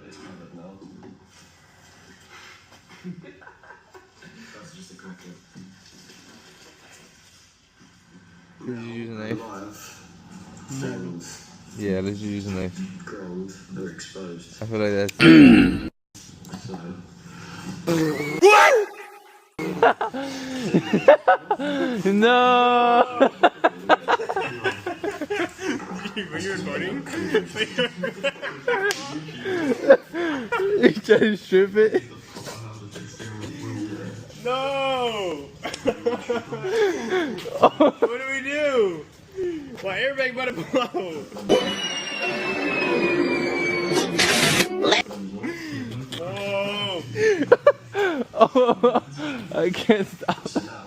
It's covered now. That's just a cracker. Did you use a knife? Live, Yeah, let's use a knife. ground, they're exposed. I feel like that's. So. No! Were you recording? You trying to strip it? No! What do we do? My airbag about to blow. Oh, I can't stop.